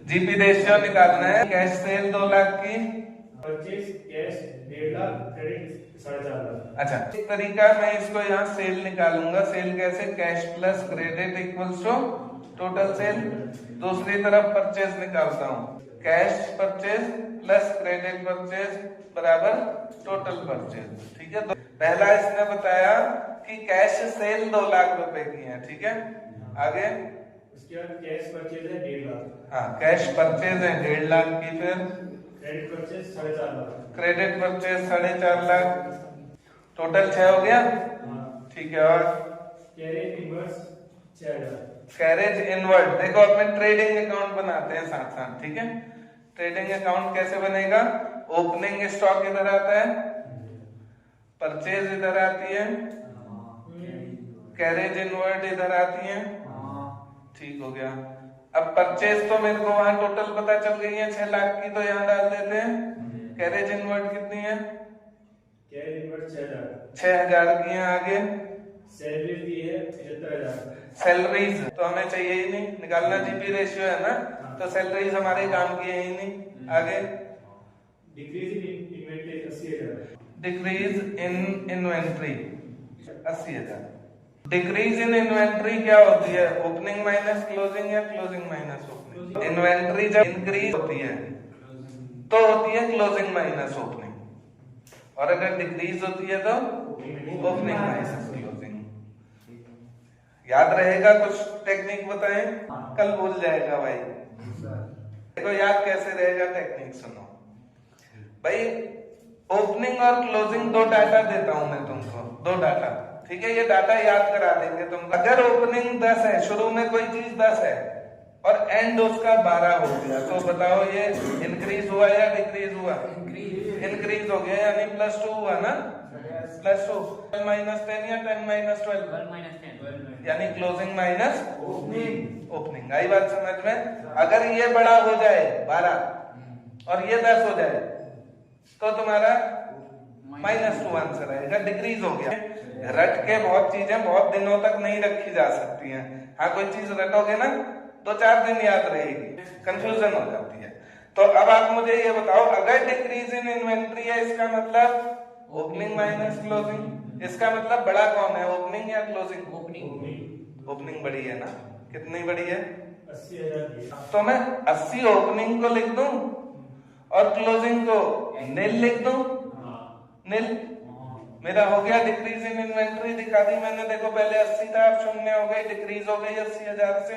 GP ratio निकालना है। Cash cell 2 lakh की, purchase cash 1.5 lakh, credit 4.5 lakh. अच्छा, इस तरीका मैं इसको यहाँ सेल निकालूंगा। सेल कैसे? Cash plus credit equals to total sale. दूसरी तरफ परचेज निकालता हूँ, cash purchase plus credit purchase बराबर टोटल परचेज। ठीक है, पहला इसने बताया कि कैश सेल 2 लाख रुपए की है। ठीक है, आगे उसके बाद कैश परचेज है 1.5 लाख। हाँ, कैश परचेज है 1.5 लाख की, फिर credit purchase 4.5 lakh. Credit purchase 4.5 lakh, total 6 हो गया। ठीक है, और कैरेज इनवर्स 6,000। कैरेज इनवर्ट, देखो अपन ट्रेडिंग अकाउंट बनाते हैं साथ साथ। ठीक है, ट्रेडिंग अकाउंट कैसे बनेगा? ओपनिंग स्टॉक इधर आता है, परचेज इधर आती है, कैरेज इनवर्ट इधर आती है। ठीक हो गया। अब परचेज तो मेरे को वहां टोटल पता चल गई है 6 लाख की, तो यहाँ डाल देते हैं। कैरेज इनवर्ट कितनी है? Carriage inverse 6,000। 6,000 की है। आगे सैलरी दी है 75,000। सैलरीज तो हमें चाहिए ही नहीं, निकालना जीपी रेशियो है ना, तो सैलरीज हमारे काम की है ही नहीं। आगे decrease in inventory 80,000। Decrease in inventory 80,000। Decrease in inventory क्या होती है? ओपनिंग माइनस क्लोजिंग या क्लोजिंग माइनस ओपनिंग? इन्वेंट्री जब इंक्रीज होती है तो होती है क्लोजिंग माइनस ओपनिंग, और अगर डिक्रीज होती है तो ओपनिंग माइनस क्लोजिंग। याद रहेगा? कुछ टेक्निक बताएं, कल भूल जाएगा भाई। देखो याद कैसे रहेगा, टेक्निक सुनो भाई। ओपनिंग और क्लोजिंग 2 डाटा देता हूं मैं तुमको, 2 डाटा। ठीक है, ये डाटा याद करा देंगे तुम। अगर ओपनिंग 10 है, शुरू में कोई चीज 10 है और एंड उसका 12 हो गया, तो बताओ ये इंक्रीज हुआ या डिक्रीज हुआ? इंक्रीज हो गया, यानी +2 हुआ ना, +2। 10 या 10 - 12 यानी क्लोजिंग माइनस ओपनिंग। आई बात समझ में? अगर ये बड़ा हो जाए 12 और ये 10 हो जाए तो तुम्हारा -2 आंसर आएगा, डिक्रीज हो गया। रट के बहुत चीजें बहुत दिनों तक नहीं रखी जा सकती हैं। हाँ, कोई चीज रटोगे ना 2-4 दिन याद रहेगी, कंफ्यूजन हो जाती है। तो अब आप मुझे ये बताओ, अगर डिक्रीज इन इन्वेंट्री है, इसका मतलब ओपनिंग माइनस क्लोजिंग। इसका मतलब बड़ा कौन है, ओपनिंग या क्लोजिंग? ओपनिंग बड़ी है ना। कितनी बड़ी है? 80,000। तो मैं 80 ओपनिंग को लिख दूं और क्लोजिंग को नील लिख दूं। नील मेरा हो गया डिक्रीज इन इन्वेंट्री। दिखा दी मैंने, देखो पहले 80 था, अब 0 हो गई, डिक्रीज हो गई 80,000 से।